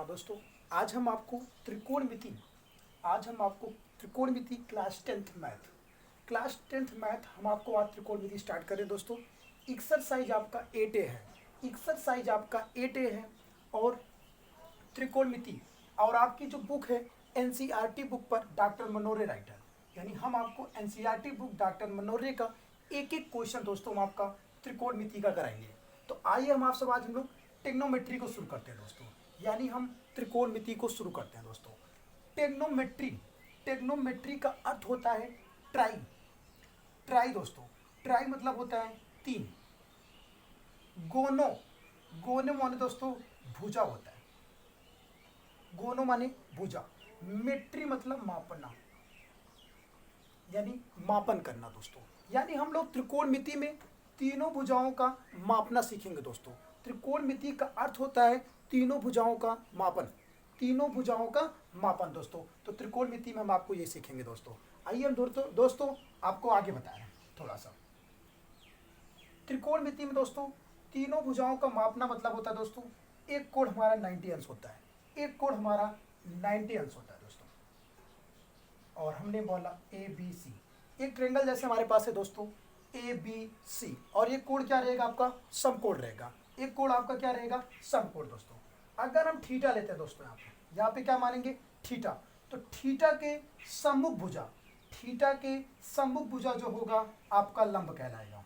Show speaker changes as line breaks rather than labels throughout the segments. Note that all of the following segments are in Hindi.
हाँ दोस्तों, आज हम आपको त्रिकोणमिति आज हम आपको त्रिकोणमिति क्लास टेंथ मैथ हम आपको आज त्रिकोणमिति स्टार्ट करें दोस्तों। एक्सरसाइज आपका 8A है और त्रिकोणमिति और आपकी जो बुक है एनसीईआरटी बुक पर डॉक्टर मनोरे राइटर, यानी हम आपको एनसीईआरटी बुक डॉक्टर मनोरे का एक एक क्वेश्चन दोस्तों हम आपका त्रिकोणमिति का कराएंगे। तो आइए हम हम लोग टेक्नोमेट्री को शुरू करते हैं दोस्तों, यानी हम त्रिकोणमिति को शुरू करते हैं दोस्तों। टेक्नोमेट्री का अर्थ होता है ट्राई दोस्तों। ट्राई मतलब होता है तीन। गोनो माने दोस्तों भुजा होता है। गोनो माने भुजा। मेट्री मतलब मापना, यानी मापन करना दोस्तों। यानी हम लोग त्रिकोणमिति में तीनों भुजाओं का मापना सीखेंगे दोस्तों। त्रिकोणमिति का अर्थ होता है तीनों भुजाओं का मापन, दोस्तों। तो त्रिकोणमिति में हम आपको ये सीखेंगे दोस्तों। आइए हम दोस्तों आपको आगे बता रहे हैं थोड़ा सा। त्रिकोणमिति में दोस्तों तीनों भुजाओं का मापना मतलब होता है दोस्तों, एक कोण हमारा 90 अंश होता है, दोस्तों। और हमने बोला ABC, एक ट्रायंगल जैसे हमारे पास है दोस्तों ABC, और ये कोण क्या रहेगा आपका, समकोण रहेगा। एक कोण आपका क्या रहेगा, समकोण दोस्तों। अगर हम थीटा लेते हैं दोस्तों, यहाँ पे क्या मानेंगे, थीटा। तो थीटा के सम्मुख भुजा जो होगा आपका लंब कहलाएगा।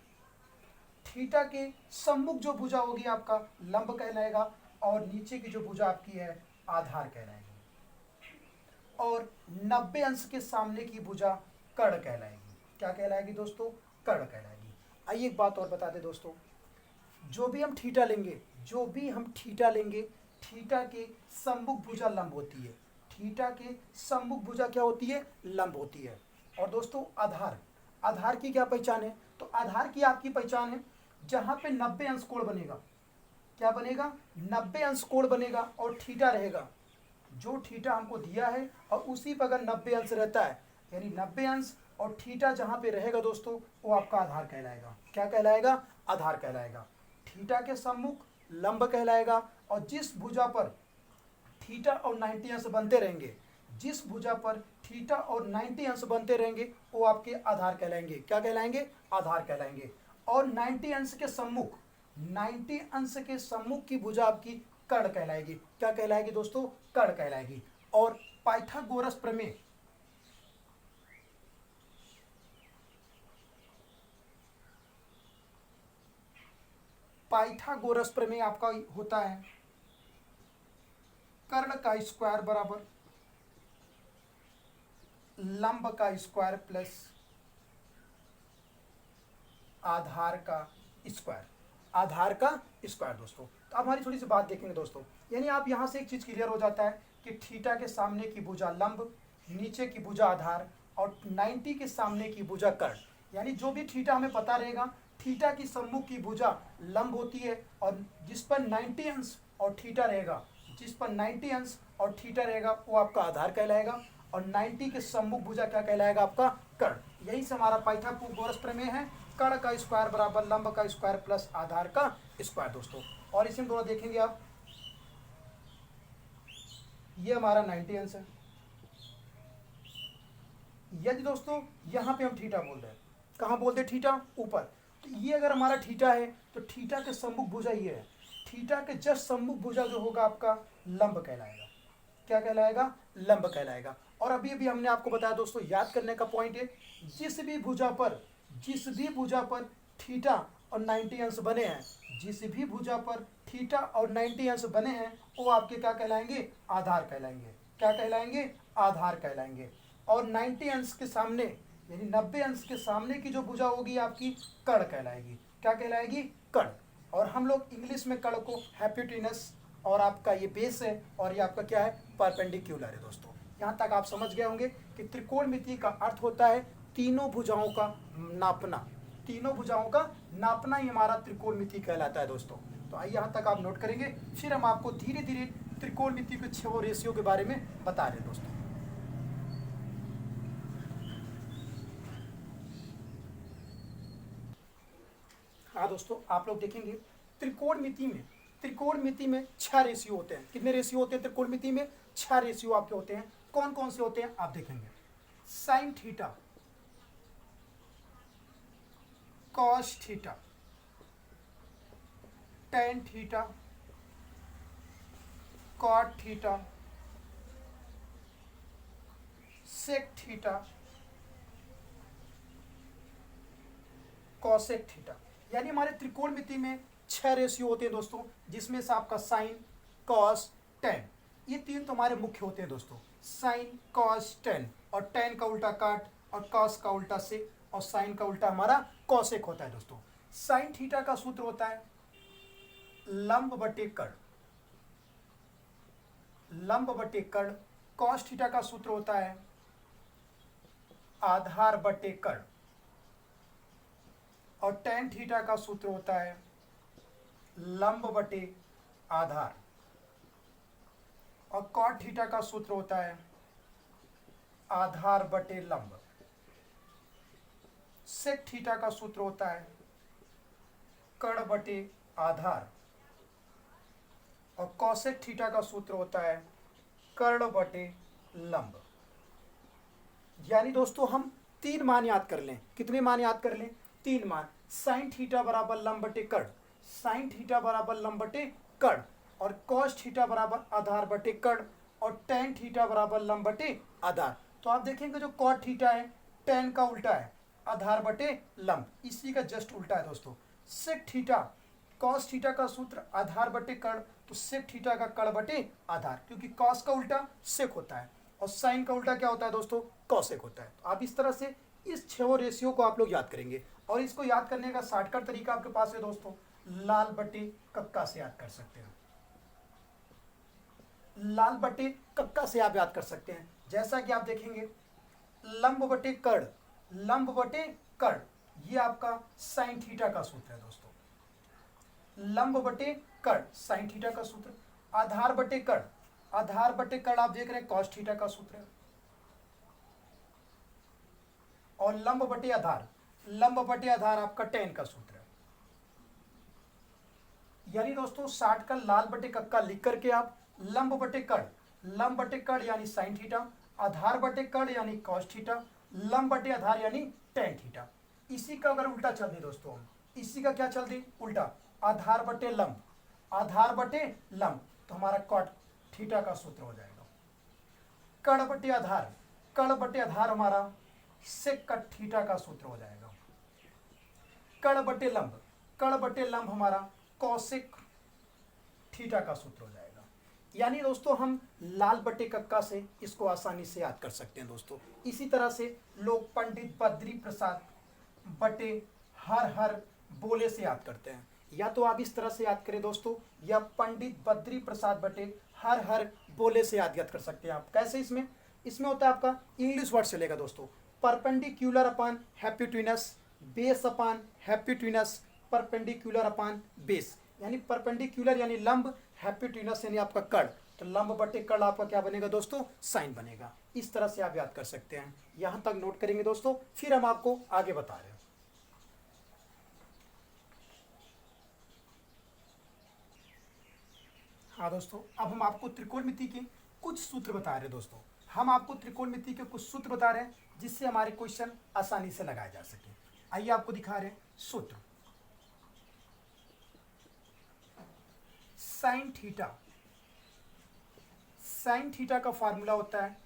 थीटा के सम्मुख जो भुजा होगी आपका लंब कहलाएगा, और नीचे की जो भुजा आपकी है आधार कहलाएगी। और 90 अंश के सामने की भुजा कर्ण कहलाएगी। क्या कहलाएगी दोस्तों, कर्ण कहलाएगी। आइए एक बात और बता दें दोस्तों, जो भी हम थीटा लेंगे, थीटा के सम्मुख भुजा लंब होती है। थीटा के सम्मुख भुजा क्या होती है, लंब होती है। और दोस्तों आधार की क्या पहचान है, तो आधार की आपकी पहचान है जहां पे 90 अंश कोण बनेगा। क्या बनेगा, 90 अंश कोण बनेगा और थीटा रहेगा, जो थीटा हमको दिया है, और उसी पर अगर 90 अंश रहता है, यानी 90 अंश और थीटा जहां पे रहेगा दोस्तों, वो आपका आधार कहलाएगा। क्या कहलाएगा, आधार कहलाएगा। थीटा के सम्मुख लंब कहलाएगा, और जिस भुजा पर थीटा और 90 अंश बनते रहेंगे, वो आपके आधार कहलाएंगे। क्या कहलाएंगे, आधार कहलाएंगे। और 90 अंश के सम्मुख की भुजा आपकी कर्ण कहलाएगी। क्या कहलाएगी दोस्तों, कर्ण कहलाएगी। और पाइथागोरस प्रमेय आपका होता है कर्ण का स्क्वायर बराबर लंब का स्क्वायर प्लस आधार का स्क्वायर दोस्तों। तो अब हमारी थोड़ी सी बात देखेंगे दोस्तों, यानी आप यहां से एक चीज क्लियर हो जाता है कि थीटा के सामने की भुजा लंब, नीचे की भुजा आधार, और 90 के सामने की भुजा कर्ण। यानी जो भी थीटा हमें पता रहेगा, थीटा की सम्मुख की भुजा लंब होती है, और जिस पर 90 अंश और थीटा रहेगा, वो आपका आधार कहलाएगा। और 90 के सम्मुख भुजा क्या कहलाएगा, आपका कर्ण। यही से हमारा पाइथागोरस प्रमेय है, कर्ण का स्क्वायर बराबर लंब का स्क्वायर प्लस आधार का स्क्वायर दोस्तों। और इसमें दोनों देखेंगे आप, ये हमारा 90 अंश है। यदि दोस्तों यहां पे हम थीटा बोल रहे हैं, कहां बोलते हैं, थीटा ऊपर, तो ये अगर हमारा थीटा है, तो थीटा के सम्मुख भुजा ये है। थीटा के जस्ट सम्मुख भुजा जो होगा आपका लंब कहलाएगा। क्या कहलाएगा, लंब कहलाएगा। और अभी हमने आपको बताया दोस्तों, याद करने का पॉइंट है, जिस भी भुजा पर थीटा और 90 अंश बने हैं, वो आपके क्या कहलाएंगे, आधार कहलाएंगे। क्या कहलाएंगे, आधार कहलाएंगे। और 90 अंश के सामने, यानी 90 अंश के सामने की जो भुजा होगी आपकी कर्ण कहलाएगी। क्या कहलाएगी, कर्ण। और हम लोग इंग्लिश में कर्ण को हाइपोटेनस, और आपका ये बेस है, और ये आपका क्या है, परपेंडिकुलर है दोस्तों। यहाँ तक आप समझ गए होंगे कि त्रिकोणमिति का अर्थ होता है तीनों भुजाओं का नापना ही हमारा त्रिकोणमिति कहलाता है दोस्तों। तो आइए यहाँ तक आप नोट करेंगे, फिर हम आपको धीरे धीरे त्रिकोणमिति के 6 रेशियो के बारे में बता रहे दोस्तों। हाँ दोस्तों, आप लोग देखेंगे त्रिकोणमिति में त्रिकोणमिति में 6 रेशियो होते हैं। कितने रेशियो होते हैं त्रिकोणमिति में? 6 रेशियो आपके होते हैं। कौन कौन से होते हैं आप देखेंगे। Sine theta, cos theta, tan theta, cot theta, sec theta, cosec theta. यानी हमारे त्रिकोणमिति में 6 रेशियो होते हैं दोस्तों, जिसमें से आपका साइन, कॉस, टेन, ये 3 तो हमारे मुख्य होते हैं दोस्तों। साइन, कॉस, टेन, और टेन का उल्टा काट, और कॉस का उल्टा सेक, और साइन का उल्टा हमारा कॉसेक होता है दोस्तों। साइन थीटा का सूत्र होता है लंब बटे कर्ण, लंब बटे कर्ण। कॉस थीटा का सूत्र होता है आधार बटे कर्ण, और टेन थीटा का सूत्र होता है लंब बटे आधार, और कॉट थीटा का सूत्र होता है आधार बटे लंब। सेक थीटा का सूत्र होता है कर्ण बटे आधार, और कॉसेक थीटा का सूत्र होता है कर्ण बटे लंब। यानी दोस्तों हम 3 मान याद कर लें। कितने मान याद कर लें? 3 मान। साइन थीटा बराबर लंब बटे कर्ण, साइन थीटा बराबर लंब बटे कर्ण, और कॉस थीटा बराबर आधार बटे कर्ण, और टेन थीटा बराबर लंब बटे आधार। तो आप देखेंगे जो कॉट थीटा है टेन का उल्टा है आधार बटे लंब, इसी का जस्ट उल्टा है दोस्तों। सेक थीटा, कॉस थीटा का सूत्र आधार बटे कर्ण, तो सेक थीटा का कर्ण बटे आधार, क्योंकि कॉस का उल्टा सेक होता है और साइन का उल्टा क्या होता है दोस्तों? कॉसेक होता है। तो आप इस तरह से इस 6 रेशियो को आप लोग याद करेंगे, और इसको याद करने का शॉर्टकट तरीका आपके पास है दोस्तों, लाल बटे कक्का से याद कर सकते हैं। लाल बटे कक्का से आप याद कर सकते हैं। जैसा कि आप देखेंगे लंब बटे कर्ण, लंब बटे कर्ण, ये आपका साइन थीटा का सूत्र है दोस्तों। लंब बटे कर्ण साइन थीटा का सूत्र। आधार बटे कर्ण, आधार बटे कर्ण आप देख रहे हैं कॉस थीटा का सूत्र है। और लंब बटे आधार, लंब बटे आधार आपका टेन का सूत्र है। यानी दोस्तों 60 का लाल बटे कक्का लिख करके आप लंब बटे कर्ण, लंब बटे कर्ण यानी साइन थीटा, आधार बटे कर्ण यानी कॉस थीटा, लंब बटे आधार यानी टेन थीटा। इसी का अगर उल्टा चल दे दोस्तों हम, इसी का क्या चल दे उल्टा, आधार बटे लंब, आधार बटे लंब, तो हमारा कॉट थीटा का सूत्र हो जाएगा। कर्ण बटे आधार, कर्ण बटे आधार हमारा सेक का थीटा का सूत्र हो जाएगा। कर्ण बटे लंब, कर्ण बटे लंब हमारा कॉसेक थीटा का सूत्र हो जाएगा। यानी दोस्तों हम लाल बटे कक्का से इसको आसानी से याद कर सकते हैं दोस्तों। इसी तरह से लोग पंडित बद्री प्रसाद बटे हर हर बोले से याद करते हैं। या तो आप इस तरह से याद करें दोस्तों, या पंडित बद्री प्रसाद बटे हर हर बोले से याद कर सकते हैं आप। कैसे? इसमें होता है आपका इंग्लिश वर्ड चलेगा दोस्तों, perpendicular upon hypotenuse, base upon hypotenuse, perpendicular upon base. यानी परपेंडिक्यूलर यानी लंब, हैप्यूटिनस यानी आपका कर्ण, तो लंब बटे कर्ण आपका क्या बनेगा दोस्तों? साइन बनेगा। इस तरह से आप याद कर सकते हैं। यहां तक नोट करेंगे दोस्तों, फिर हम आपको आगे बता रहे हैं। हाँ दोस्तों, अब हम आपको त्रिकोणमिति के कुछ सूत्र बता रहे हैं दोस्तों। हम आपको त्रिकोणमिति के कुछ सूत्र बता रहे हैं जिससे हमारे क्वेश्चन आसानी से लगाए जा सके। आइए आपको दिखा रहे हैं सूत्र। साइन थीटा, साइन थीटा का फार्मूला होता है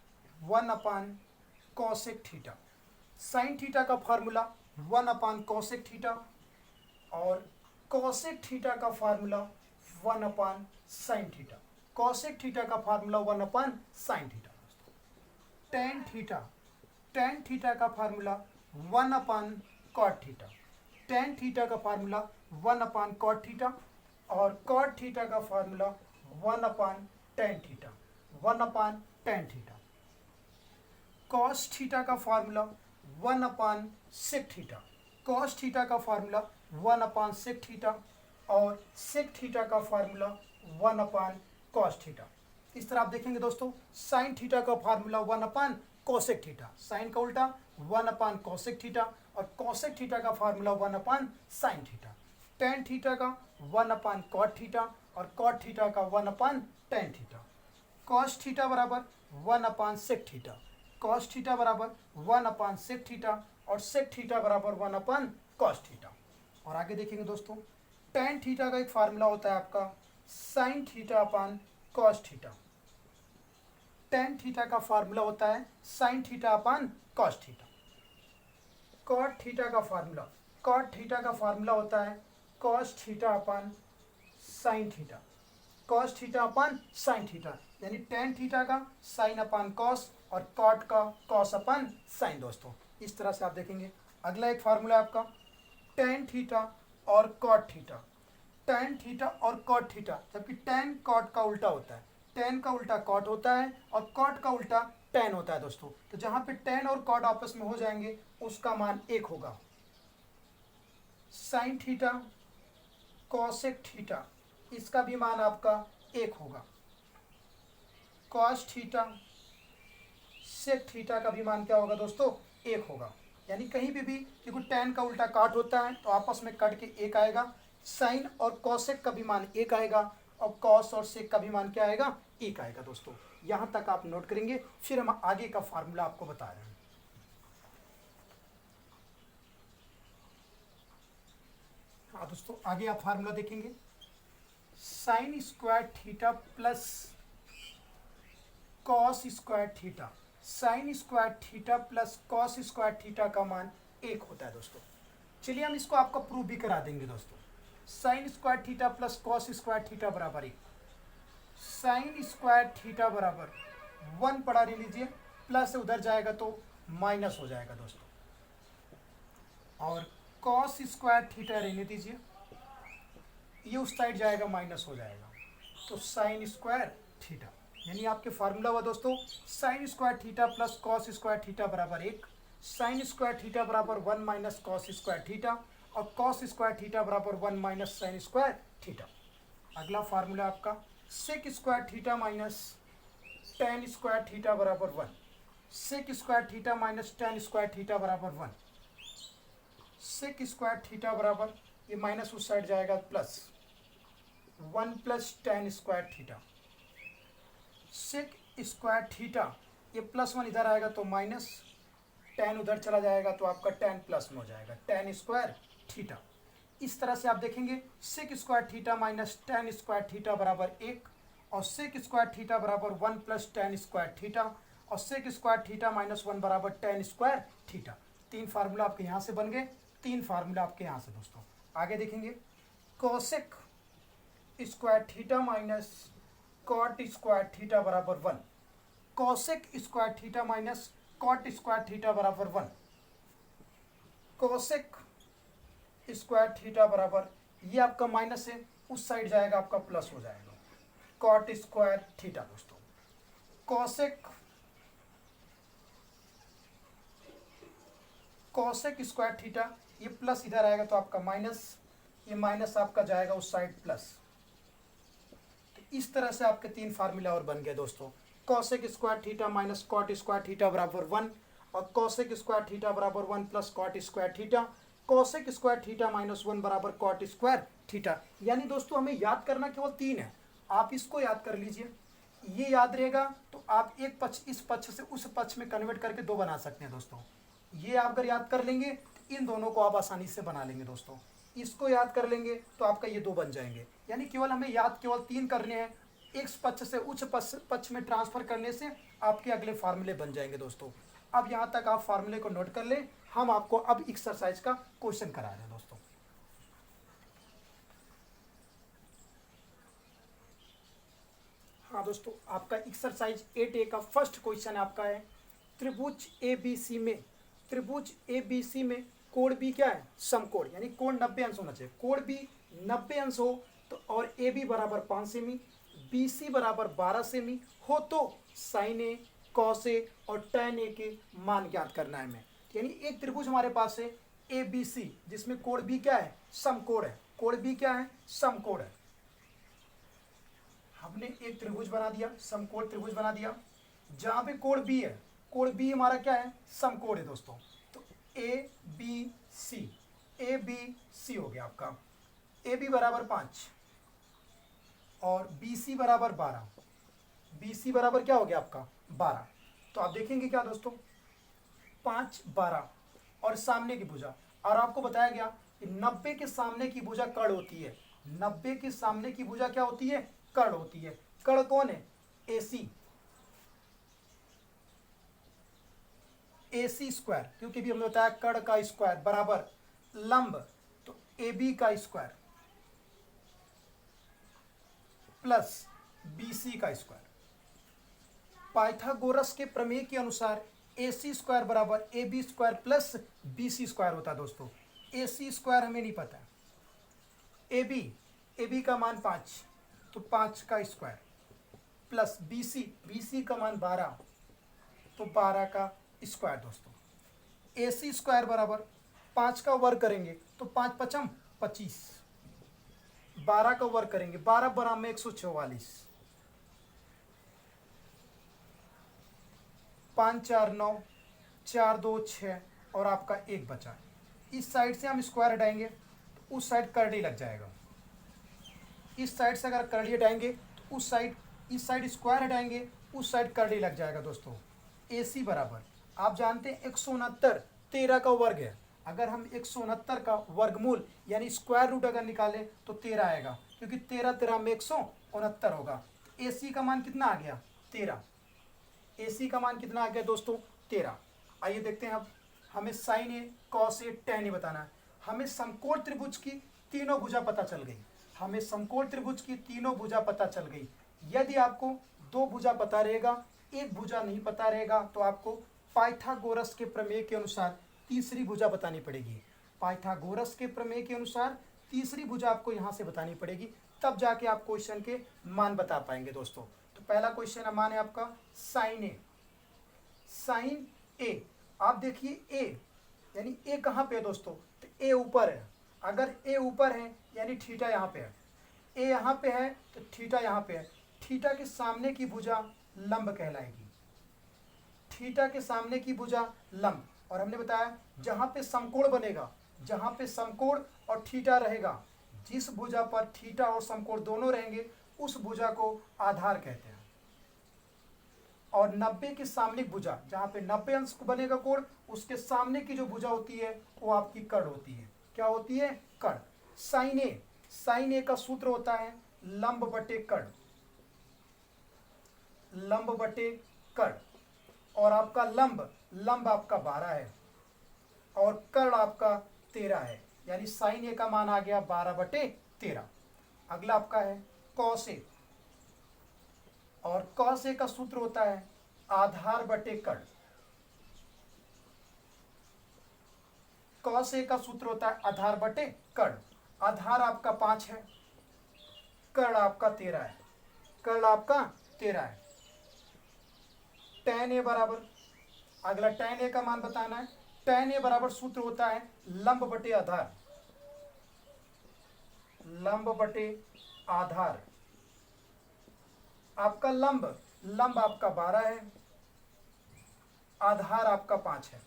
1 upon cosec theta. Sine theta का फार्मूला 1 अपान कॉसेक थीटा, और कॉसेक थीटा का formula 1 upon sine theta. Cosec theta का formula 1 upon sine theta. Tan theta, tan theta का formula 1 upon cot theta. Tan theta का फार्मूला 1 अपान कॉट थीटा, और कॉट थीटा का formula 1 upon tan theta, 1 upon tan theta. Cos theta का फार्मूला 1 अपान सेक थीटा। कॉस थीटा का फार्मूला 1 अपान सेक थीटा, और सेक थीटा का फार्मूला 1 अपान कॉस थीटा। इस तरह आप देखेंगे दोस्तों, साइन थीटा का फार्मूला 1 अपान कोसेक थीटा, साइन का उल्टा 1 अपान कोसेक थीटा, और कोसेक थीटा का formula 1 upon sine theta. Tan theta का 1 अपान कॉट थीटा, और कॉट थीटा का 1/tan थीटा। कॉस थीटा बराबर 1/sec थीटा, कॉस थीटा बराबर 1/sec थीटा और sec थीटा बराबर 1/cos थीटा। और आगे देखेंगे दोस्तों, tan थीटा का एक फार्मूला होता है आपका sin theta upon cos theta. tan theta का फार्मूला होता है sin theta upon cos theta. cot theta का फार्मूला, cot थीटा का फार्मूला होता है cos theta upon sin theta, cos theta upon sin theta, यानी tan थीटा का sin अपान cos और cot का cos अपान sin। दोस्तों इस तरह से आप देखेंगे। अगला एक फार्मूला है आपका tan थीटा और cot थीटा, tan थीटा और cot थीटा, जबकि tan cot का उल्टा होता है, tan का उल्टा cot होता है और cot का उल्टा tan होता है दोस्तों। तो जहां पे tan और cot आपस में हो जाएंगे उसका मान 1 होगा। sin थीटा cosec थीटा, इसका भी मान आपका 1 होगा। cos थीटा sec थीटा का भी मान क्या होगा दोस्तों, 1 होगा। यानी कहीं भी देखो tan का उल्टा cot होता है तो आपस में कट के 1 आएगा, sin और cosec का भी मान 1 आएगा और cos और sec का भी मान क्या आएगा, 1 आएगा। दोस्तों यहां तक आप नोट करेंगे, फिर हम आगे का फार्मूला आपको बता रहे हैं। हाँ दोस्तों, आगे आप फार्मूला देखेंगे sign square theta plus cos square theta, sign square theta plus cos square theta का मान 1 होता है। दोस्तों चलिए हम इसको आपको प्रूव भी करा देंगे। दोस्तों sine square theta plus cos square theta बराबर 1, साइन स्क्वायर थीटा बराबर 1 पढ़ा ले लीजिए, प्लस उधर जाएगा तो माइनस हो जाएगा दोस्तों, और कॉस स्क्वायर थीटा रहने दीजिए, ये उस साइड जाएगा माइनस हो जाएगा, तो साइन स्क्वायर थीटा। यानी आपके फार्मूला हुआ दोस्तों sine square theta plus cos square theta बराबर 1, साइन स्क्वायर थीटा बराबर 1 माइनस कॉस स्क्वायर थीटा और कॉस स्क्वायर थीटा बराबर 1 माइनस साइन स्क्वायर थीटा। अगला फार्मूला आपका sec square theta minus tan square theta बराबर 1, sec square theta minus tan square theta बराबर 1, सेक स्क्वायर थीटा बराबर, ये माइनस उस साइड जाएगा plus 1 plus tan square theta, sec square theta, ये प्लस 1 इधर आएगा तो माइनस, टेन उधर चला जाएगा तो आपका टेन प्लस में हो जाएगा, टेन स्क्वायर थीटा। इस तरह से आप देखेंगे sec square theta minus tan square theta बराबर 1 और सेक स्क्वायर थीटा बराबर 1 प्लस टेन स्क्वायर थीटा और सेक स्क्वायर थीटा माइनस 1 बराबर टेन स्क्वायर थीटा। 3 फार्मूला आपके यहाँ से बन गए, 3 फार्मूला आपके यहाँ से। दोस्तों आगे देखेंगे cosec square theta minus cot square theta बराबर 1, cosec square theta minus cot square theta बराबर 1, कोसेक स्क्वायर थीटा बराबर, ये आपका माइनस है, उस साइड जाएगा आपका प्लस हो जाएगा, कॉट स्क्वायर थीटा। दोस्तों कोसेक स्क्वायर थीटा, ये प्लस इधर आएगा तो आपका माइनस, ये माइनस आपका जाएगा उस साइड प्लस। तो इस तरह से आपके 3 फार्मूला और बन गए दोस्तों, cosec square theta minus cot square theta बराबर 1 और कोसेक स्क्वायर थीटा बराबर 1 plus cot square theta, cosec square theta minus 1 बराबर कॉट स्क्वायर थीटा। यानी दोस्तों हमें याद करना केवल 3 है, आप इसको याद कर लीजिए, ये याद रहेगा तो आप एक पक्ष इस पक्ष से उस पक्ष में कन्वर्ट करके 2 बना सकते हैं। दोस्तों ये आप अगर याद कर लेंगे तो इन दोनों को आप आसानी से बना लेंगे। दोस्तों इसको याद कर लेंगे तो आपका ये 2 बन जाएंगे। यानी केवल हमें याद केवल 3 करने हैं, एक पक्ष से उच्च पक्ष में ट्रांसफर करने से आपके अगले फार्मूले बन जाएंगे। दोस्तों अब यहाँ तक आप फार्मूले को नोट कर लें, हम आपको अब एक्सरसाइज का क्वेश्चन करा रहे हैं। दोस्तों हाँ दोस्तों, आपका एक्सरसाइज 8A का फर्स्ट क्वेश्चन आपका है, त्रिभुज ABC में, त्रिभुज ABC में कोण B क्या है, समकोण, यानी कोण 90 अंश होना चाहिए। कोण B 90 अंश हो तो और AB बराबर 5 सेमी, BC बराबर 12 सेमी हो तो साइन ए, कॉस ए और टैन ए के मान ज्ञात करना है हमें। यानी एक त्रिभुज हमारे पास है ABC जिसमें कोण B क्या है, समकोण है, कोण B क्या है, समकोण है। हमने एक त्रिभुज बना दिया, समकोण त्रिभुज बना दिया, जहां पे कोण B है, कोण B हमारा क्या है, समकोण है। दोस्तों तो ABC हो गया आपका, AB बराबर 5, और बी सी बराबर 12। बी सी बराबर क्या हो गया आपका 12। तो आप देखेंगे क्या दोस्तों 5 12 और सामने की भुजा। और आपको बताया गया कि 90 के सामने की भुजा कर्ण होती है। 90 के सामने की भुजा क्या होती है कर्ण होती है। कर्ण कौन है AC। AC स्क्वायर, क्योंकि भी हमने बताया कर्ण का स्क्वायर बराबर लंब, तो AB का स्क्वायर प्लस BC का स्क्वायर। पाइथागोरस के प्रमेय के अनुसार AC स्क्वायर बराबर AB square plus BC square होता है दोस्तों। AC स्क्वायर हमें नहीं पता। AB का मान 5, तो 5 का स्क्वायर प्लस BC का मान 12, तो 12 का स्क्वायर दोस्तों। AC स्क्वायर बराबर 5 का वर्ग करेंगे तो 5 पचम 25, 12 का वर्ग करेंगे 12 बराबर में 144, 5 4 9, 4 2 6 और आपका 1 बचा। इस साइड से हम स्क्वायर हटाएंगे तो उस साइड कर्ली लग जाएगा। इस साइड से अगर कर्ली हटाएंगे तो उस साइड, इस साइड स्क्वायर हटाएंगे उस साइड कर्ली लग जाएगा दोस्तों। AC बराबर आप जानते हैं 169 13 का वर्ग है। अगर हम 169 का वर्गमूल यानी स्क्वायर रूट अगर निकालें तो 13 आएगा, क्योंकि 13 13 में 169 होगा। AC का मान कितना आ गया 13। AC का मान कितना आ गया दोस्तों 13। आइए देखते हैं अब हमें sign A cos A tan A बताना है। हमें समकोण त्रिभुज की तीनों भुजा पता चल गई। हमें समकोण त्रिभुज की तीनों भुजा पता चल गई। यदि आपको दो भुजा पता रहेगा एक भुजा नहीं पता रहेगा तो आपको पाइथागोरस के प्रमेय के अनुसार तीसरी भुजा बतानी पड़ेगी। पाइथागोरस के प्रमेय के अनुसार तीसरी भुजा आपको यहाँ से बतानी पड़ेगी, तब जाके आप क्वेश्चन के मान बता पाएंगे दोस्तों। तो पहला क्वेश्चन मान है आपका साइन ए। साइन ए आप देखिए ए यानी ए कहाँ पे है दोस्तों, तो ए ऊपर है। अगर ए ऊपर है यानी थीटा यहाँ पे है। ए यहाँ पे है तो थीटा यहाँ पे है। थीटा के सामने की भुजा लंब कहलाएगी। थीटा के सामने की भुजा लंब। और हमने बताया जहाँ पे समकोण बनेगा, जहाँ पे समकोण और थीटा रहेगा, जिस भुजा पर थीटा और समकोण दोनों रहेंगे उस भुजा को आधार कहते हैं। और 90 के सामने भुजा, जहाँ पे 90 अंश बनेगा कोण, उसके सामने की जो भुजा होती है वो आपकी कर्ण होती है। क्या होती है कर्ण। साइन ए, साइन ए का सूत्र होता है लंब बटे कर्ण, लंब बटे कर्ण। और आपका लंब, लंब आपका 12 है और कर्ण आपका 13 है, यानी साइन ए का मान आ गया 12 बटे 13। अगला आपका है कॉस ए, और कॉस ए का सूत्र होता है आधार बटे कर्ण। कॉस ए का सूत्र होता है आधार बटे कर्ण। आधार आपका 5 है, कर्ण आपका 13 है, कर्ण आपका 13 है। tan ए बराबर, अगला tan ए का मान बताना है। tan ए बराबर सूत्र होता है लंब बटे आधार, लंब बटे आधार। आपका लंब, लंब आपका 12 है, आधार आपका 5 है।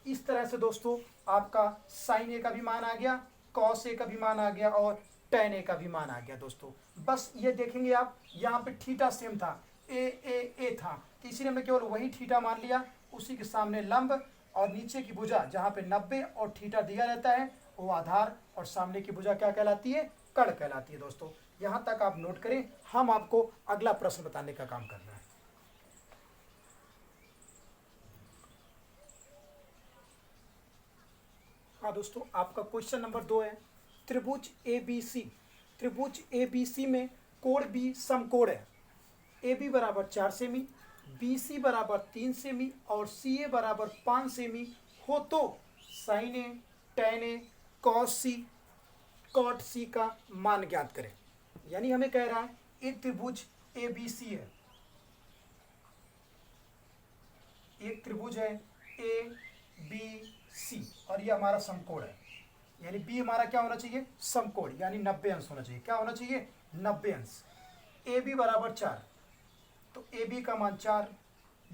इस तरह से दोस्तों आपका साइन ए का भी मान आ गया, कॉस ए का भी मान आ गया और tan ए का भी मान आ गया दोस्तों। बस ये देखेंगे आप, यहाँ पे थीटा सेम था, ए था, तो इसीलिए हमने केवल वही थीटा मान लिया। उसी के सामने लंब और नीचे की भुजा जहाँ पे 90 और थीटा दिया रहता है वो आधार, और सामने की भुजा क्या कहलाती है कर्ण कहलाती है दोस्तों। यहाँ तक आप नोट करें, हम आपको अगला प्रश्न बताने का काम करना है। हाँ दोस्तों, आपका क्वेश्चन नंबर 2 है त्रिभुज ABC। त्रिभुज ABC में कोण B समकोण है। AB बराबर 4 सेमी, BC बराबर 3 सेमी और CA बराबर 5 सेमी हो तो साइन ए, tan ए, cos C, cot C का मान ज्ञात करें। यानी हमें कह रहा है एक त्रिभुज ABC है, एक त्रिभुज है ABC और ये हमारा समकोण है। यानी B हमारा क्या होना चाहिए समकोण, यानी 90 अंश होना चाहिए। क्या होना चाहिए 90 अंश। AB बराबर 4, तो AB का मान 4,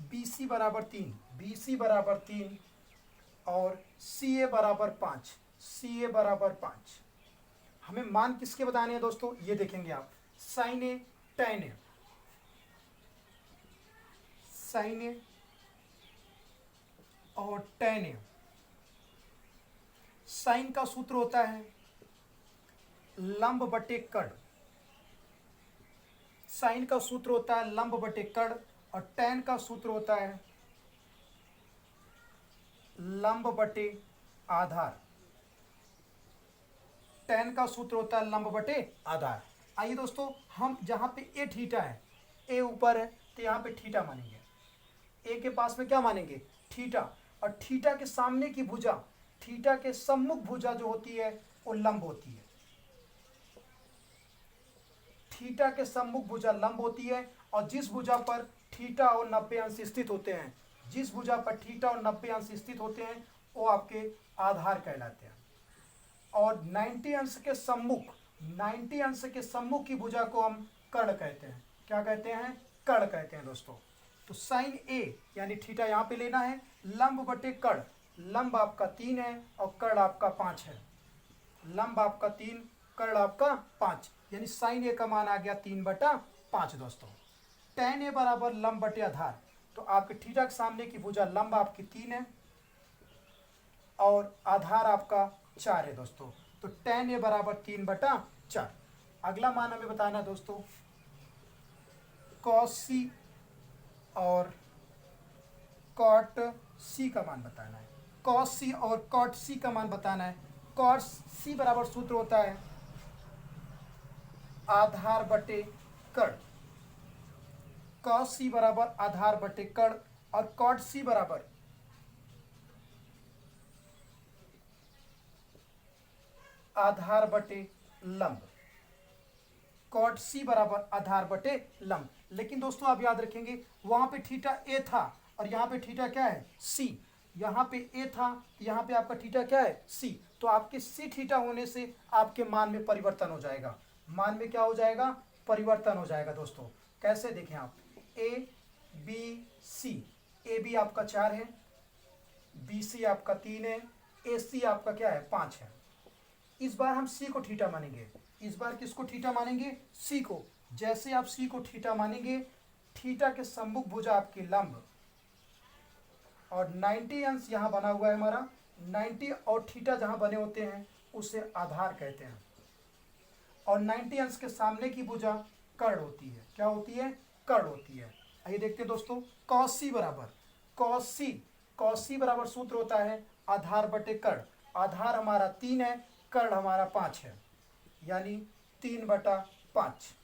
BC बराबर 3, BC बराबर 3 और CA बराबर 5, CA बराबर 5। हमें मान किसके बताने हैं दोस्तों, ये देखेंगे आप, साइन ए tan ए, साइन ए और tan ए। साइन का सूत्र होता है लंब बटे कड़, साइन का सूत्र होता है लंब बटे कड़, और tan का सूत्र होता है लंब बटे आधार। tan का सूत्र होता है लंब बटे आधार। आइए दोस्तों, हम जहां पे ए थीटा है, ए ऊपर है तो यहाँ पे थीटा मानेंगे, ए के पास में क्या मानेंगे, थीटा, और थीटा के सामने की भुजा, थीटा के सम्मुख भुजा जो होती है वो लंब होती है, थीटा के सम्मुख भुजा लंब होती है, और जिस भुजा पर थीटा और 90 अंश स्थित होते हैं, जिस भुजा पर थीटा और 90 अंश स्थित होते हैं वो आपके आधार कहलाते हैं। और 90 अंश के सम्मुख, 90 अंश के सम्मुख की भुजा को हम कर्ण कहते हैं। क्या कहते हैं, कर्ण कहते हैं दोस्तों। तो साइन ए यानी थीटा यहाँ पे लेना है, लंब बटे कर्ण, लंब आपका 3 है और कर्ण आपका 5 है, लंब आपका 3, कर्ण आपका 5, यानी साइन ए का मान आ गया 3/5 दोस्तों। tan ए बराबर लंब बटे आधार, तो आपके थीटा के सामने की भुजा लंब आपकी 3 है और आधार आपका 4 है दोस्तों। तो tan ए बराबर 3/4। अगला मान हमें बताना है दोस्तों cos c और cot c का मान बताना है, cos c और cot c का मान बताना है। cos c बराबर सूत्र होता है आधार बटे कर्ण, cos c बराबर आधार बटे कर्ण, और cot c बराबर आधार बटे लंब, cot c बराबर आधार बटे लंब। लेकिन दोस्तों आप याद रखेंगे वहां पे थीटा a था और यहाँ पे थीटा क्या है c, यहाँ पे a था, यहाँ पे आपका थीटा क्या है c, तो आपके c थीटा होने से आपके मान में परिवर्तन हो जाएगा, मान में क्या हो जाएगा, परिवर्तन हो जाएगा दोस्तों। कैसे देखें आप, a b c, a b आपका 4 है, b c आपका 3 है, a c आपका क्या है 5 है। इस बार हम c को थीटा मानेंगे, इस बार किसको थीटा मानेंगे, c को। जैसे आप c को थीटा मानेंगे, थीटा के सम्मुख भुजा आपकी लंब, और 90 अंश यहाँ बना हुआ है हमारा, 90 और थीटा जहाँ बने होते हैं उसे आधार कहते हैं, और 90 अंश के सामने की भुजा कर्ण होती है। क्या होती है, कर्ण होती है। आइए देखते हैं दोस्तों, cos c बराबर, cos c बराबर सूत्र होता है आधार बटे कर्ण, आधार हमारा 3 है, कर्ण हमारा 5 है, यानी 3/5।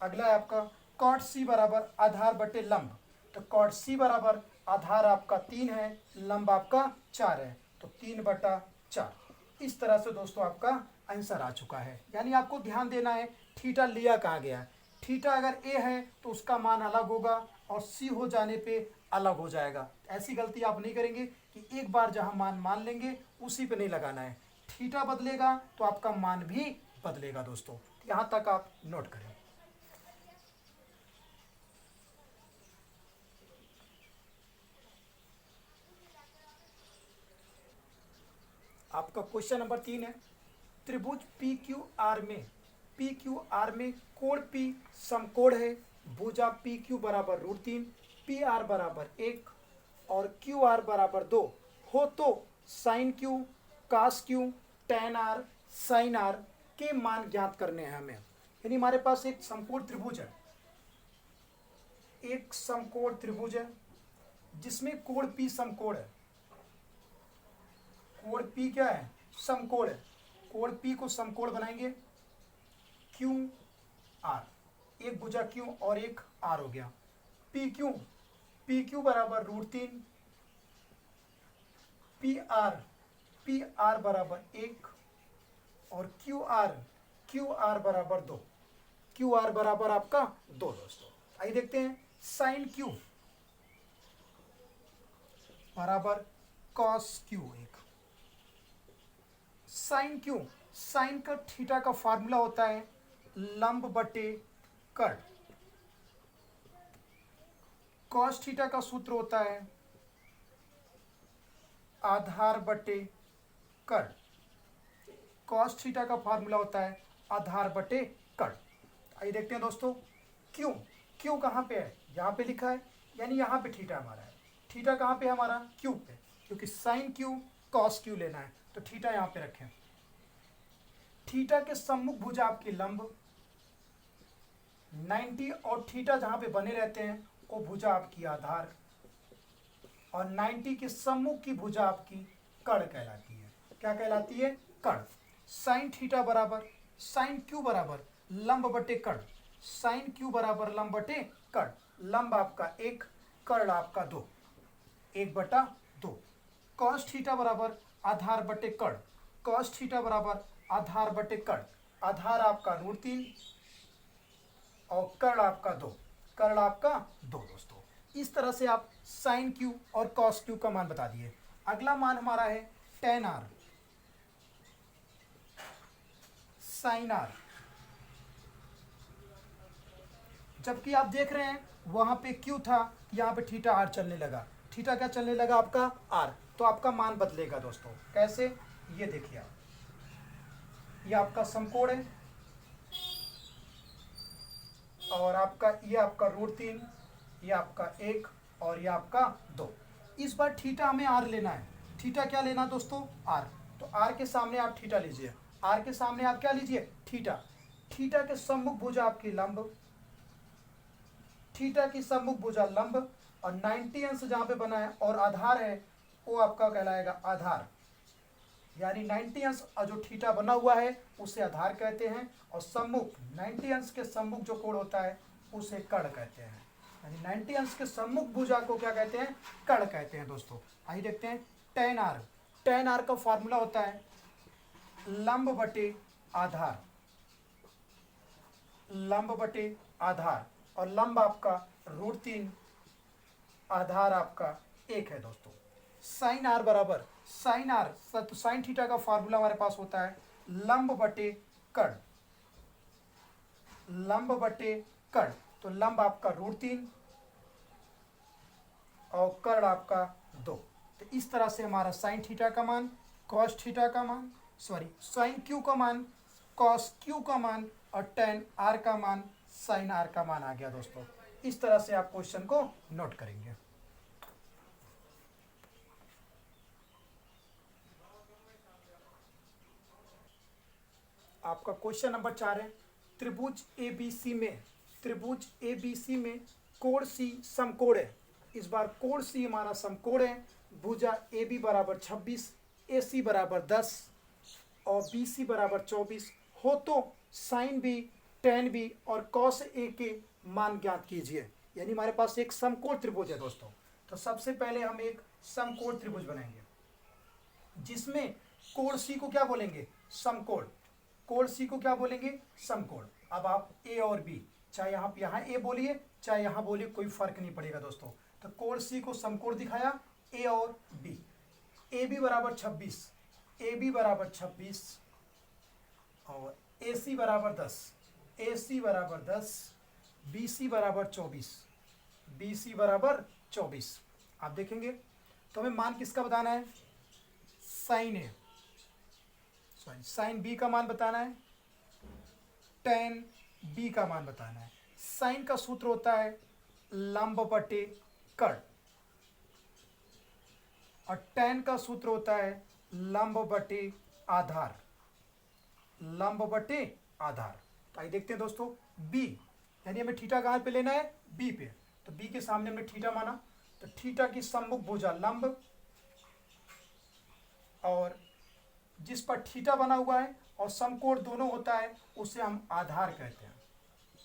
अगला है आपका cot c बराबर आधार बटे लंब, तो cot c बराबर आधार आपका 3 है, लंब आपका 4 है, तो 3/4। इस तरह से दोस्तों आपका आंसर आ चुका है। यानी आपको ध्यान देना है थीटा लिया कहाँ गया है, थीटा अगर a है तो उसका मान अलग होगा और c हो जाने पे अलग हो जाएगा। ऐसी गलती आप नहीं करेंगे कि एक बार जहाँ मान मान लेंगे उसी पे नहीं लगाना है, थीटा बदलेगा तो आपका मान भी बदलेगा दोस्तों। यहाँ तक आप नोट करें। आपका क्वेश्चन नंबर 3 है, त्रिभुज पी क्यू आर में कोण P समकोण है, भुजा पी क्यू बराबर √3, पी आर बराबर 1 और क्यू आर बराबर 2 हो तो sine Q, cos Q, tan R, sine R के मान ज्ञात करने हैं हमें। यानी हमारे पास एक समकोण त्रिभुज है, एक समकोण त्रिभुज है जिसमें कोण P समकोण है, कोण P क्या है, समकोण है। कोण P को समकोण बनाएंगे क्यू आर, एक भुजा क्यू और एक आर हो गया, पी क्यू बराबर √3, पी आर बराबर 1 और क्यू आर बराबर 2, क्यू आर बराबर आपका 2 दोस्तों। आइए देखते हैं, साइन क्यू बराबर कॉस क्यू 1, साइन का थीटा का फार्मूला होता है लंब बटे कर्ण, कॉस थीटा का सूत्र होता है आधार बटे कर्ण, कॉस थीटा का फार्मूला होता है आधार बटे कर्ण। आइए देखते हैं दोस्तों, क्यों क्यों कहाँ पे है, यहाँ पे लिखा है, यानी यहाँ पे थीटा हमारा है। थीटा कहाँ पे है हमारा, क्यू पे, क्योंकि साइन क्यू कॉस क्यू लेना है, तो थीटा यहाँ पे रखें। थीटा के सम्मुख भुजा आपकी लंब 90 और थीटा जहाँ पे बने रहते हैं वो भुजा आपकी आधार, और 90 के सम्मुख की भुजा आपकी कर्ण कहलाती है। क्या कहलाती है, कर्ण। साइन थीटा बराबर साइन क्यू बराबर लंब बटे कर्ण, साइन क्यू बराबर लंब बटे कर्ण। लंब आपका 1, कर्ण आपका 2, 1/2। कॉस थीटा बराबर आधार बटे कर्ण, कॉस थीटा बराबर आधार बटे कर्ण। आधार आपका √3 और कर्ण आपका 2, कर्ण आपका 2 दोस्तों। इस तरह से आप साइन क्यू और कॉस क्यू का मान बता दिए। अगला मान हमारा है टेन आर, साइन आर। जबकि आप देख रहे हैं वहां पे क्यू था, यहाँ पे थीटा आर चलने लगा। थीटा क्या चलने लगा आपका, आर, तो आपका मान बदलेगा दोस्तों। कैसे, ये देखिए आप, ये आपका समकोण है और आपका ये आपका √3, ये आपका 1 और ये आपका 2। इस बार थीटा हमें आर लेना है। थीटा क्या लेना दोस्तों, आर। तो आर के सामने आप थीटा लीजिए, आर के सामने आप क्या लीजिए, थीटा। थीटा के सम्मुख भुजा आपकी लंब, थीटा की सम्मुख भुजा लंब, और 90 अंश जहां पे बना है और आधार है वो आपका कहलाएगा आधार। यानी 90 अंश जो थीटा बना हुआ है उसे आधार कहते हैं, और सम्मुख 90 अंश के सम्मुख जो कोण होता है उसे कर्ण कहते हैं। यानी 90 अंश के सम्मुख भुजा को क्या कहते हैं, कर्ण कहते हैं दोस्तों। आइए देखते हैं टेन आर। टेन आर का फॉर्मूला होता है लंब बटे आधार, लंब बटे आधार, और लंब आपका √3, आधार आपका 1 है दोस्तों। साइन आर बराबर साइन आर, तो साइन थीटा का फार्मूला हमारे पास होता है लंब बटे कर्ण, लंब बटे कर्ण। तो लंब आपका √3 और कर्ण आपका 2। तो इस तरह से हमारा साइन थीटा का मान, कॉस थीटा का मान, साइन क्यू का मान, कॉस क्यू का मान, और टेन आर का मान, साइन आर का मान आ गया दोस्तों। इस तरह से आप क्वेश्चन को नोट करेंगे। आपका क्वेश्चन नंबर 4 है, त्रिभुज एबीसी में, त्रिभुज एबीसी में कोण सी समकोण है। इस बार कोण सी हमारा समकोण है। भुजा ए बी बराबर 26, ए सी बराबर 10 और बी सी बराबर 24 हो तो साइन बी, टेन बी और कॉस ए के मान ज्ञात कीजिए। यानी हमारे पास एक समकोण त्रिभुज है दोस्तों। तो सबसे पहले हम एक समकोण त्रिभुज बनाएंगे जिसमें कोण सी को क्या बोलेंगे, समकोण। कोण सी को क्या बोलेंगे, समकोण। अब आप ए और बी, चाहे यहाँ ए बोलिए चाहे यहाँ बोलिए, कोई फर्क नहीं पड़ेगा दोस्तों। तो कोण सी को समकोण दिखाया ए और बी। ए बी बराबर 26, ए बी बराबर 26 और ए सी बराबर 10, ए सी बराबर 10, बी सी बराबर 24, बी सी बराबर 24। आप देखेंगे तो हमें मान किसका बताना है, साइन ए, साइन बी का मान बताना है, टेन बी का मान बताना है। साइन का सूत्र होता है लंब बटे कर्ण, और टेन का सूत्र होता है लंब बटे आधार, लंब बटे आधार। तो आइए देखते हैं दोस्तों, बी यानी हमें थीटा कहाँ पे लेना है, बी पे। तो बी के सामने हमने थीटा माना, तो थीटा की सम्मुख भुजा लंब, और जिस पर थीटा बना हुआ है और समकोण दोनों होता है उसे हम आधार कहते हैं,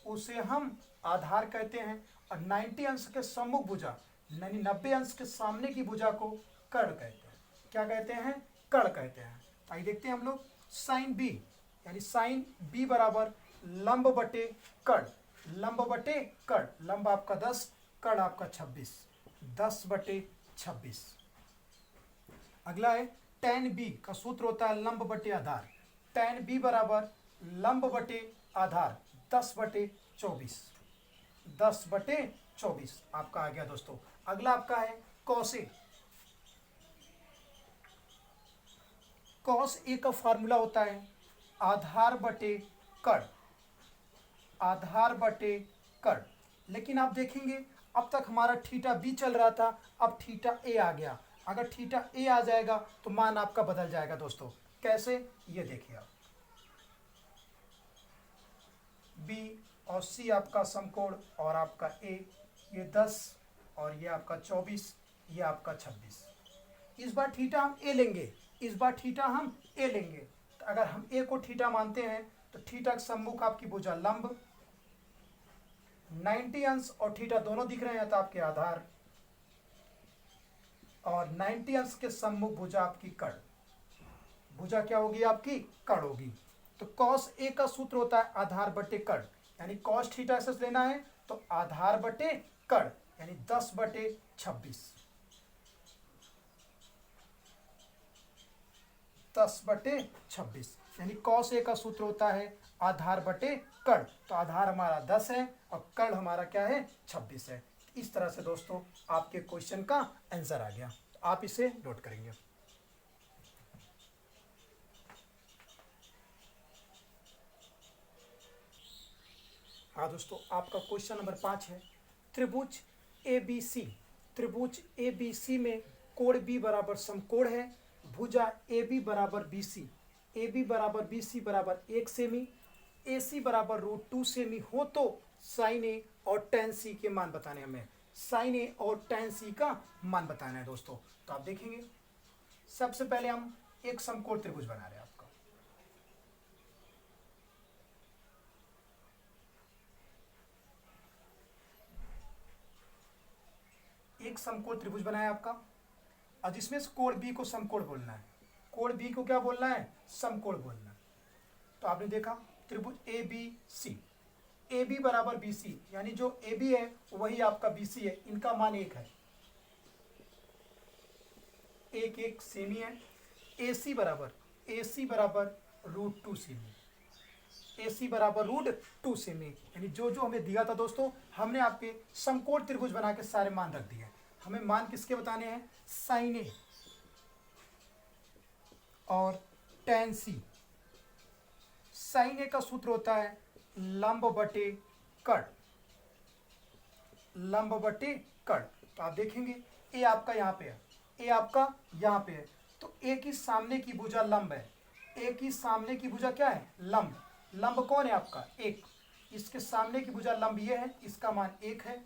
उसे हम आधार कहते हैं। और 90 अंश के सम्मुख भुजा यानी 90 अंश के सामने की भुजा को कर्ण कहते हैं। क्या कहते हैं, कर्ण कहते हैं। आइए देखते हैं हम लोग, साइन बी यानी साइन बी बराबर लंब बटे कर्ण, लंब बटे कर्ण। लंब आपका 10, कर्ण आपका 26, 10/26। अगला है टेन बी का सूत्र होता है लंब बटे आधार, टेन बी बराबर लंब बटे आधार 10/24, 10/24 आपका आ गया दोस्तों। अगला आपका है कॉस ए, कॉस ए का फार्मूला होता है आधार बटे कड़, आधार बटे कड़। लेकिन आप देखेंगे अब तक हमारा थीटा बी चल रहा था, अब थीटा ए आ गया। अगर थीटा ए आ जाएगा तो मान आपका बदल जाएगा दोस्तों। कैसे, ये देखिए आप, बी और सी आपका समकोण और आपका ए, ये 10 और ये आपका 24, ये आपका 26। इस बार थीटा हम ए लेंगे, इस बार थीटा हम ए लेंगे। तो अगर हम ए को थीटा मानते हैं तो थीटा के सम्मुख आपकी भुजा लंब 90 अंश और थीटा दोनों दिख रहे हैं तो आपके आधार, और 90 अंश के सम्मुख भुजा आपकी कड़, भुजा क्या होगी आपकी कड़ होगी। तो कॉस ए का सूत्र होता है आधार बटे कड़, यानी कॉस थीटा से लेना है तो आधार बटे कड़ यानी 10 बटे 26, 10 बटे 26 यानी कॉस ए का सूत्र होता है आधार बटे कड़। तो आधार हमारा 10 है और कड़ हमारा क्या है 26 है। इस तरह से दोस्तों आपके क्वेश्चन का आंसर आ गया, आप इसे नोट करेंगे। हाँ दोस्तों, आपका क्वेश्चन नंबर 5 है, त्रिभुज ABC, त्रिभुज ABC में कोण B बराबर समकोण है, भुजा AB बराबर BC, AB बराबर BC बराबर 1 सेमी, AC बराबर √2 सेमी हो तो साइन ए और tan C के मान बताने हमें, साइन ए और tan C का मान बताना है दोस्तों। तो आप देखेंगे सबसे पहले हम एक समकोण त्रिभुज बना रहे हैं। आपका एक समकोण त्रिभुज बनाया आपका, और जिसमें से कोण बी को समकोण बोलना है, कोण बी को क्या बोलना है, समकोण बोलना है। तो आपने देखा त्रिभुज A B C, A B बराबर बी सी, यानी जो ए बी है वही आपका बी सी है, इनका मान 1 है, 1 सेमी है। ए सी बराबर √2 सेमी, ए सी बराबर √2 सेमी, यानी जो जो हमें दिया था दोस्तों, हमने आपके समकोण त्रिभुज बना के सारे मान रख दिए। हमें मान किसके बताने हैं, साइन ए और tan C। साइन ए का सूत्र होता है लंब बटे कड़, लंब बटे कड़। तो आप देखेंगे ए आपका यहाँ पे है, ए आपका यहाँ पे है, तो ए की सामने की भुजा लंब है, ए की सामने की भुजा क्या है, लंब। लंब कौन है आपका, 1, इसके सामने की भुजा लंब ये है, इसका मान 1 है,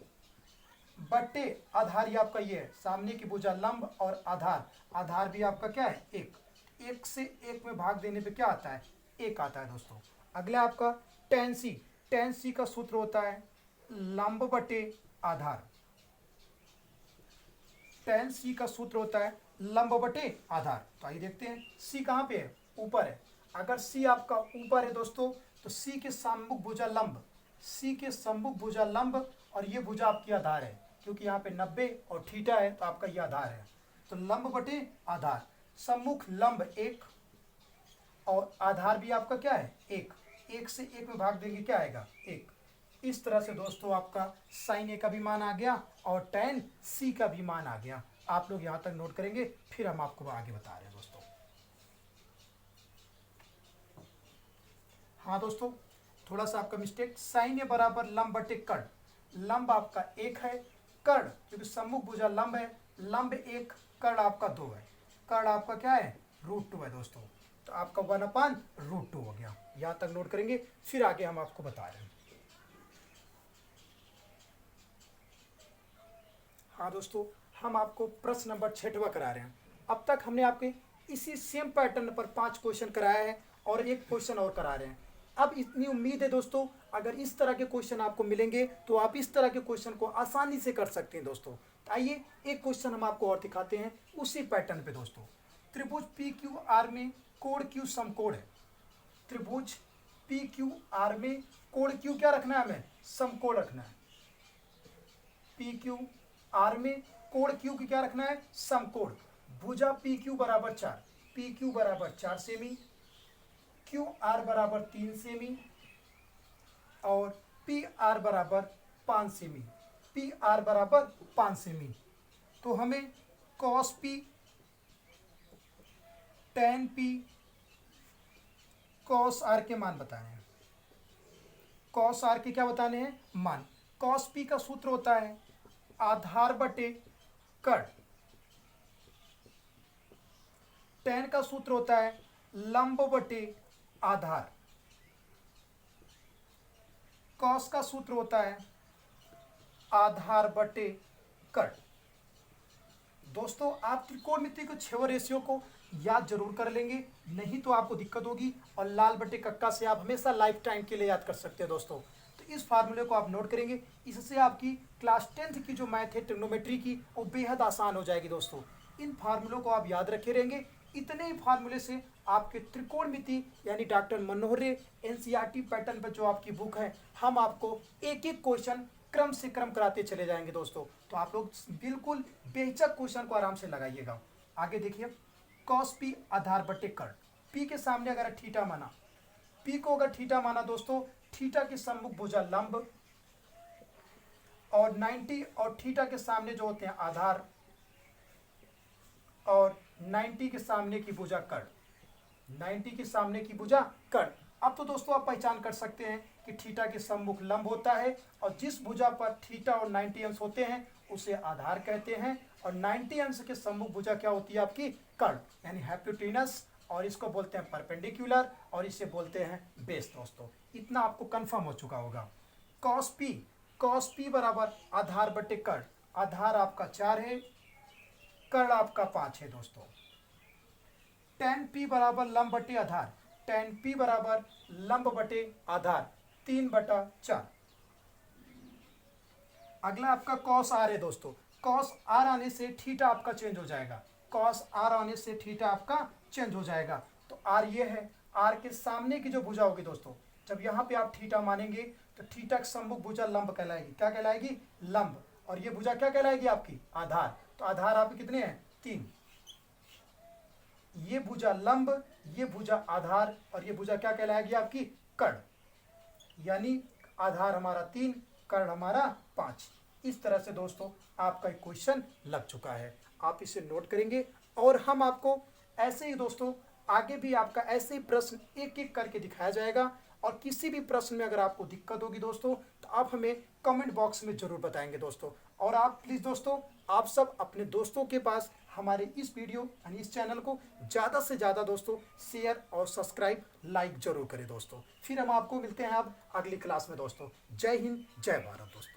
बटे आधार ये आपका ये है, सामने की भुजा लंब और आधार, आधार भी आपका क्या है 1, 1 से 1 में भाग देने पे क्या आता है, 1 आता है दोस्तों। अगला आपका tan C, tan C का सूत्र होता है लंब बटे आधार, tan C का सूत्र होता है लंब बटे आधार। तो आइए देखते हैं C कहाँ पे है, ऊपर है। अगर C आपका ऊपर है दोस्तों तो C के सम्मुख भुजा लंब, C के सम्मुख भुजा लंब और ये भुजा आपकी आधार है, क्योंकि यहाँ पे 90 और थीटा है तो आपका ये आधार है। तो लंब बटे आधार, सम्मुख लंब 1 और आधार भी आपका क्या है 1, 1 से 1 में भाग देंगे क्या आएगा 1। इस तरह से दोस्तों आपका साइन ए का भी मान आ गया और tan C का भी मान आ गया। आप लोग यहाँ तक नोट करेंगे, फिर हम आपको आगे बता रहे हैं दोस्तों। हाँ दोस्तों, थोड़ा सा आपका मिस्टेक, साइन ए बराबर लंब बटे कड़, लंब आपका 1 है, कड़ क्योंकि सम्मुख भुजा लंब है, लंब 1, कड़ आपका 2 है, कड़ आपका क्या है √2 है दोस्तों। तो आपका 1/√2 हो गया। यहाँ तक नोट करेंगे, फिर आगे हम आपको बता रहे हैं। हाँ दोस्तों, हम आपको प्रश्न नंबर 6वां करा रहे हैं। अब तक हमने आपके इसी सेम पैटर्न पर 5 क्वेश्चन कराया है और एक क्वेश्चन और करा रहे हैं। अब इतनी उम्मीद है दोस्तों, अगर इस तरह के क्वेश्चन आपको मिलेंगे तो आप इस तरह के क्वेश्चन को आसानी से कर सकते हैं दोस्तों। तो आइए एक क्वेश्चन हम आपको और दिखाते हैं उसी पैटर्न पे दोस्तों। त्रिभुज PQR में कोण Q समकोण है, त्रिभुज PQR में कोण Q क्या रखना है, हमें समकोण रखना है। PQR में कोण Q की क्या रखना है, समकोण। भुजा PQ बराबर 4, PQ बराबर 4 सेमी, QR बराबर 3 सेमी और PR बराबर 5 सेमी, PR बराबर 5 सेमी। तो हमें cos P tan p cos r के मान बताने हैं। cos r के क्या बताने हैं? मान। cos p का सूत्र होता है आधार बटे कर्ण। tan का सूत्र होता है लंब बटे आधार। cos का सूत्र होता है आधार बटे कर्ण। दोस्तों आप त्रिकोणमिति के छेवर रेशियो को याद जरूर कर लेंगे, नहीं तो आपको दिक्कत होगी। और लाल बटे कक्का से आप हमेशा लाइफ टाइम के लिए याद कर सकते हैं दोस्तों। तो इस फार्मूले को आप नोट करेंगे, इससे आपकी क्लास 10th की जो मैथ है ट्रिग्नोमेट्री की, वो बेहद आसान हो जाएगी दोस्तों। इन फार्मूलों को आप याद रखे रहेंगे। इतने ही फार्मूले से आपके त्रिकोणमिति यानी डॉक्टर मनोहर एनसीईआरटी पैटर्न पर जो आपकी बुक है, हम आपको एक एक क्वेश्चन क्रम से क्रम कराते चले जाएंगे दोस्तों। तो आप लोग बिल्कुल बेहिचक क्वेश्चन को आराम से लगाइएगा। आगे देखिए, cos p आधार बटे कर्ण। p के सामने अगर थीटा माना, p को अगर थीटा माना दोस्तों, थीटा की सम्मुख भुजा लंब और 90 और थीटा के सामने जो होते हैं आधार और 90 के सामने की भुजा कर्ण। 90 के सामने की भुजा कर्ण। अब तो दोस्तों आप पहचान कर सकते हैं कि थीटा के सम्मुख लंब होता है और जिस भुजा पर थीटा और 90 अंश होते हैं उसे आधार कहते हैं। और 90 अंश के सम्मुख भुजा क्या होती है? आपकी कर्ण यानी हाइपोटेनस, और इसको बोलते हैं परपेंडिकुलर और इसे बोलते हैं बेस। दोस्तों इतना आपको कंफर्म हो चुका होगा। cos p बराबर आधार बटे कर्ण। आधार आपका 4 है, कर्ण आपका 5 है दोस्तों। tan p बराबर लंब बटे आधार। tan p बराबर लंब बटे आधार 3/4। अगला आपका cos r है दोस्तों। cos r आने से थीटा आपका चेंज हो जाएगा। cos r आने से थीटा आपका चेंज हो जाएगा। तो r ये है, r के सामने की जो भुजा होगी दोस्तों, जब यहाँ पे आप थीटा मानेंगे तो थीटा के सम्मुख भुजा लंब कहलाएगी। क्या कहलाएगी? लंब। और ये भुजा क्या कहलाएगी? आपकी आधार। तो आधार आपके कितने हैं? 3। ये भुजा लंब, ये भुजा आधार और ये भुजा क्या कहलाएगी? आपकी कर्ण। यानी आधार हमारा 3, कर्ण हमारा 5। इस तरह से दोस्तों आपका एक क्वेश्चन लग चुका है। आप इसे नोट करेंगे और हम आपको ऐसे ही दोस्तों आगे भी आपका ऐसे ही प्रश्न एक एक करके दिखाया जाएगा। और किसी भी प्रश्न में अगर आपको दिक्कत होगी दोस्तों तो आप हमें कमेंट बॉक्स में जरूर बताएंगे दोस्तों। और आप प्लीज़ दोस्तों आप सब अपने दोस्तों के पास हमारे इस वीडियो यानी इस चैनल को ज़्यादा से ज़्यादा दोस्तों शेयर और सब्सक्राइब लाइक जरूर करें दोस्तों। फिर हम आपको मिलते हैं अब अगली क्लास में दोस्तों। जय हिंद, जय भारत दोस्तों।